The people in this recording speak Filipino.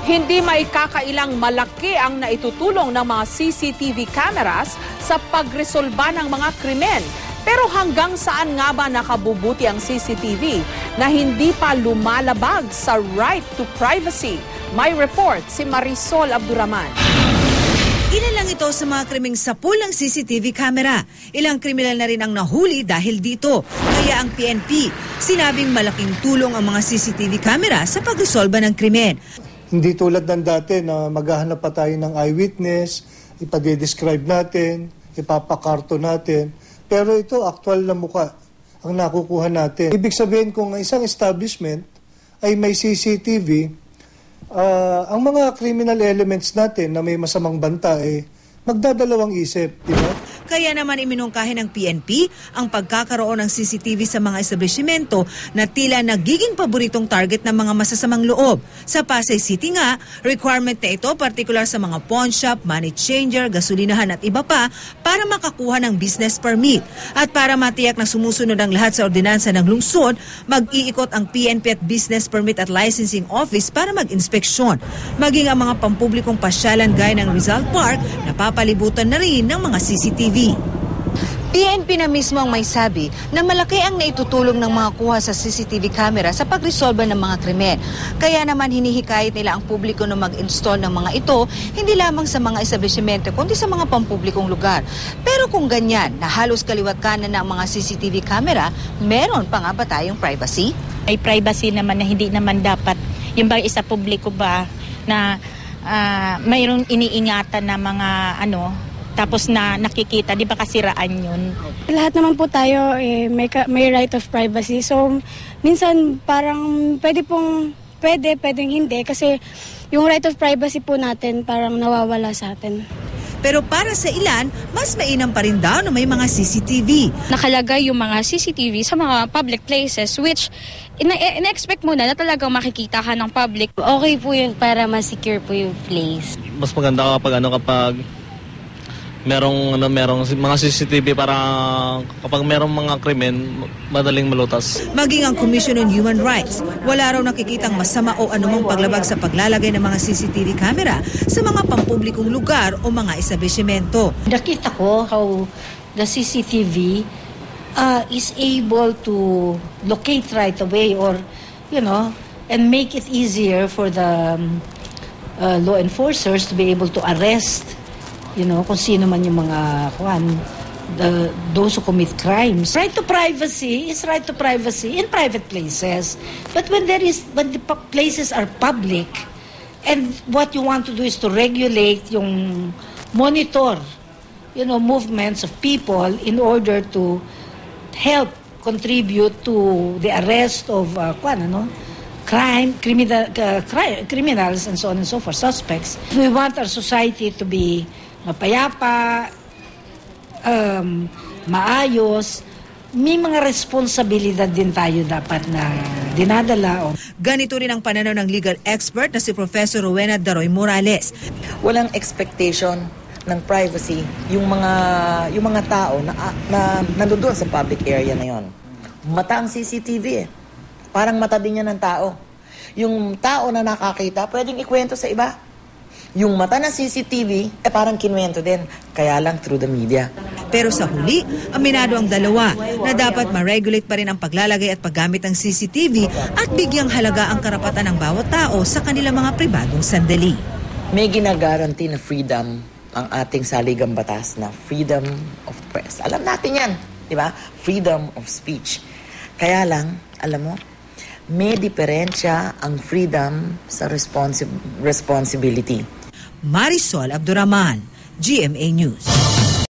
Hindi maikakailang malaki ang naitutulong ng mga CCTV cameras sa pagresolba ng mga krimen. Pero hanggang saan nga ba nakabubuti ang CCTV na hindi pa lumalabag sa right to privacy? May report si Marisol Abduraman. Ilan lang ito sa mga krimeng sapul ng CCTV camera. Ilang kriminal na rin ang nahuli dahil dito. Kaya ang PNP, sinabing malaking tulong ang mga CCTV camera sa pagresolba ng krimen. Hindi tulad ng dati na maghahanap pa tayo ng eyewitness, ipag-describe natin, ipapakarto natin. Pero ito, aktual na mukha ang nakukuha natin. Ibig sabihin kung isang establishment ay may CCTV, ang mga criminal elements natin na may masamang banta magdadalawang isip, di ba? Kaya naman iminungkahi ng PNP ang pagkakaroon ng CCTV sa mga establishmento na tila nagiging paboritong target ng mga masasamang loob. Sa Pasay City nga, requirement na ito partikular sa mga pawn shop, money changer, gasolinahan at iba pa para makakuha ng business permit. At para matiyak na sumusunod ang lahat sa ordinansa ng lungsod, mag-iikot ang PNP at Business Permit at Licensing Office para mag-inspeksyon. Maging ang mga pampublikong pasyalan gaya ng Rizal Park, napapalibutan na rin ng mga CCTV. PNP na mismo ang may sabi na malaki ang naitutulong ng mga kuha sa CCTV camera sa pagresolba ng mga krimen. Kaya naman hinihikayat nila ang publiko na mag-install ng mga ito, hindi lamang sa mga establishmento kundi sa mga pampublikong lugar. Pero kung ganyan, na halos kaliwat kanan ng mga CCTV camera, meron pa nga ba tayong privacy? May privacy naman na hindi naman dapat, yung ba isa publiko ba na mayroong iniingatan na mga tapos na nakikita, di ba kasiraan yun? Lahat naman po tayo may right of privacy. So, minsan parang pwedeng hindi kasi yung right of privacy po natin parang nawawala sa atin. Pero para sa ilan, mas mainam pa rin daw na may mga CCTV. Nakalagay yung mga CCTV sa mga public places which ina-expect mo na talagang makikita ka ng public. Okay po yun para ma-secure po yung place. Mas maganda kapag merong mga CCTV para kapag merong mga krimen, madaling malutas. Maging ang Commission on Human Rights, wala raw nakikitang masama o anumang paglabag sa paglalagay ng mga CCTV camera sa mga pampublikong lugar o mga establishmento. Nakita ko how the CCTV is able to locate right away or, and make it easier for the law enforcers to be able to arrest kung sino man yung mga those who commit crimes. Right to privacy is right to privacy in private places. But when the places are public, and what you want to do is to regulate monitor, movements of people in order to help contribute to the arrest of criminals and so on and so forth, suspects. We want our society to be mapayapa, maayos, may mga responsibilidad din tayo dapat na dinadala. Ganito rin ang pananaw ng legal expert na si Professor Rowena Daroy Morales. Walang expectation ng privacy yung mga tao na nandoon sa public area na yon. Mata ang CCTV Parang mata din yan ng tao. Yung tao na nakakita, pwedeng ikwento sa iba. Yung mata na CCTV, parang kinwento din. Kaya lang through the media. Pero sa huli, aminado ang dalawa na dapat ma-regulate pa rin ang paglalagay at paggamit ng CCTV at bigyang halaga ang karapatan ng bawat tao sa kanilang mga pribadong sandali. May ginagaranti na freedom ang ating saligang batas na freedom of press. Alam natin yan, di ba? Freedom of speech. Kaya lang, alam mo, may diferensya ang freedom sa responsibility. Marisol Abduraman, GMA News.